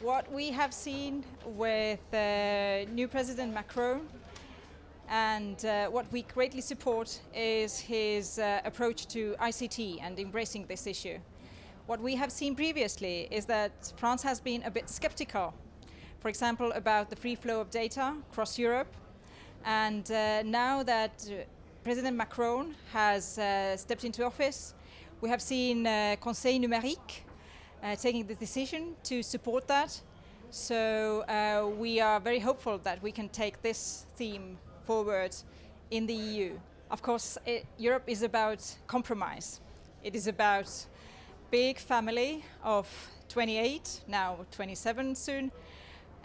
What we have seen with new President Macron and what we greatly support is his approach to ICT and embracing this issue. What we have seen previously is that France has been a bit skeptical, for example, about the free flow of data across Europe. And now that President Macron has stepped into office, we have seen Conseil Numérique taking the decision to support that. So we are very hopeful that we can take this theme forward in the EU. Of course, Europe is about compromise. It is about big family of 28, now 27 soon,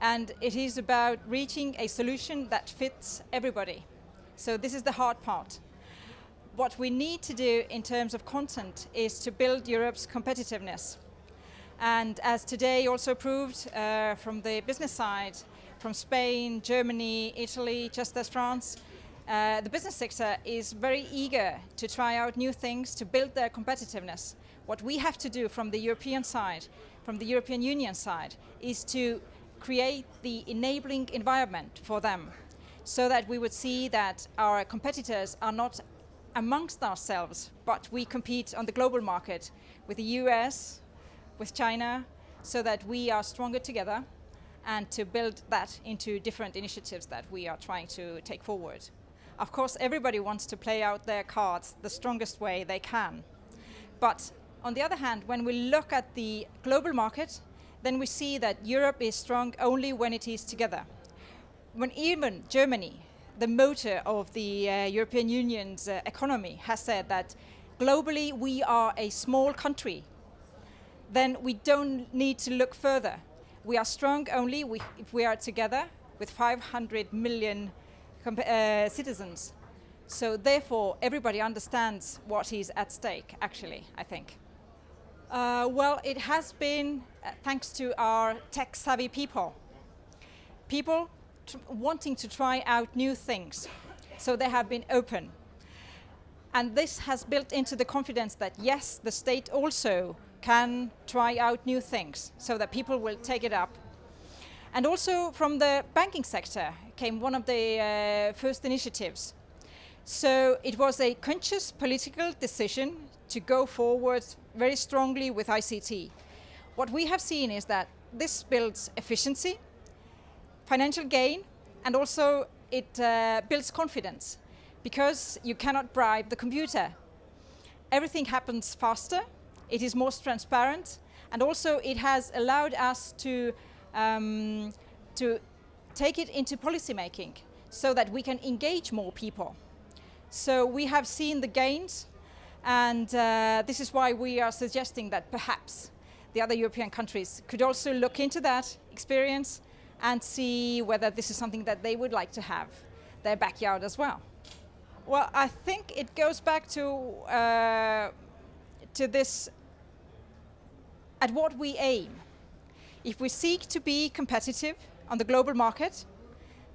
and it is about reaching a solution that fits everybody. So this is the hard part. What we need to do in terms of content is to build Europe's competitiveness. And as today also proved from the business side, from Spain, Germany, Italy, just as France, the business sector is very eager to try out new things to build their competitiveness. What we have to do from the European side, from the European Union side, is to create the enabling environment for them, so that we would see that our competitors are not amongst ourselves, but we compete on the global market with the US, with China, so that we are stronger together and to build that into different initiatives that we are trying to take forward. Of course, everybody wants to play out their cards the strongest way they can. But on the other hand, when we look at the global market, then we see that Europe is strong only when it is together. When even Germany, the motor of the European Union's economy, has said that globally we are a small country, then we don't need to look further. We are strong only if we are together with 500 million citizens. So therefore, everybody understands what is at stake, actually, I think. Well, it has been thanks to our tech-savvy people. People wanting to try out new things, so they have been open. And this has built into the confidence that yes, the state also can try out new things, so that people will take it up. And also from the banking sector came one of the first initiatives. So it was a conscious political decision to go forward very strongly with ICT. What we have seen is that this builds efficiency, financial gain, and also it builds confidence, because you cannot bribe the computer. Everything happens faster, it is more transparent, and also it has allowed us to take it into policy making, so that we can engage more people. So we have seen the gains, and this is why we are suggesting that perhaps the other European countries could also look into that experience and see whether this is something that they would like to have their backyard as well. Well, I think it goes back to this, at what we aim. If we seek to be competitive on the global market,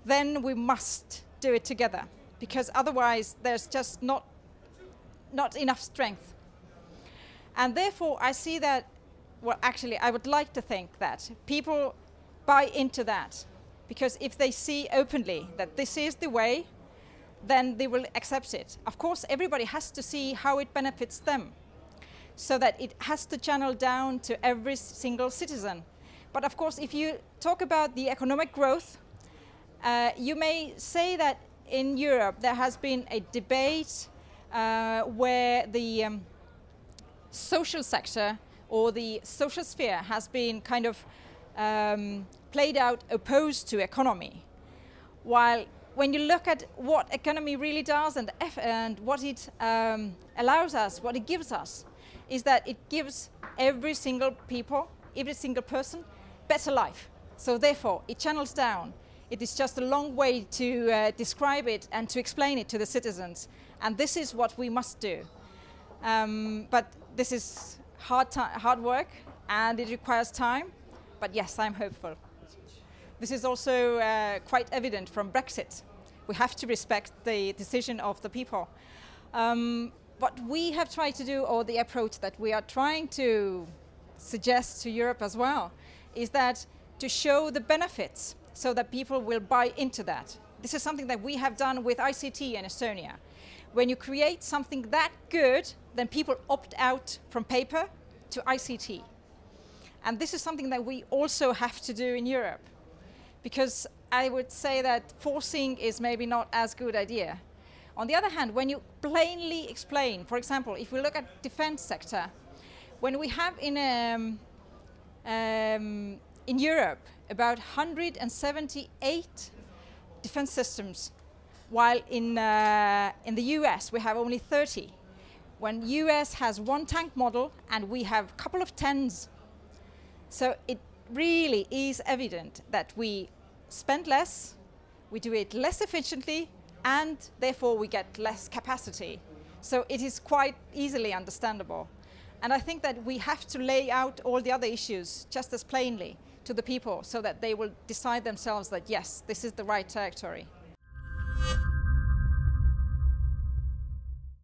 then we must do it together, because otherwise there's just not enough strength. And therefore I see that, well, actually I would like to think that people buy into that, because if they see openly that this is the way, then they will accept it. Of course, everybody has to see how it benefits them, so that it has to channel down to every single citizen. But of course, if you talk about the economic growth, you may say that in Europe there has been a debate where the social sector or the social sphere has been kind of played out opposed to economy. While when you look at what economy really does and what it allows us, what it gives us, is that it gives every single person better life. So therefore, it channels down. It is just a long way to describe it and to explain it to the citizens. And this is what we must do. But this is hard work, and it requires time. But yes, I'm hopeful. This is also quite evident from Brexit. We have to respect the decision of the people. What we have tried to do, or the approach that we are trying to suggest to Europe as well, is that to show the benefits so that people will buy into that. This is something that we have done with ICT in Estonia. When you create something that good, then people opt out from paper to ICT. And this is something that we also have to do in Europe, because I would say that forcing is maybe not as good idea. On the other hand, when you plainly explain, for example, if we look at defense sector, when we have in Europe about 178 defense systems, while in the US we have only 30. When US has one tank model and we have a couple of tens. So it really is evident that we spend less, we do it less efficiently, and therefore we get less capacity. So it is quite easily understandable. And I think that we have to lay out all the other issues just as plainly to the people so that they will decide themselves that yes, this is the right territory.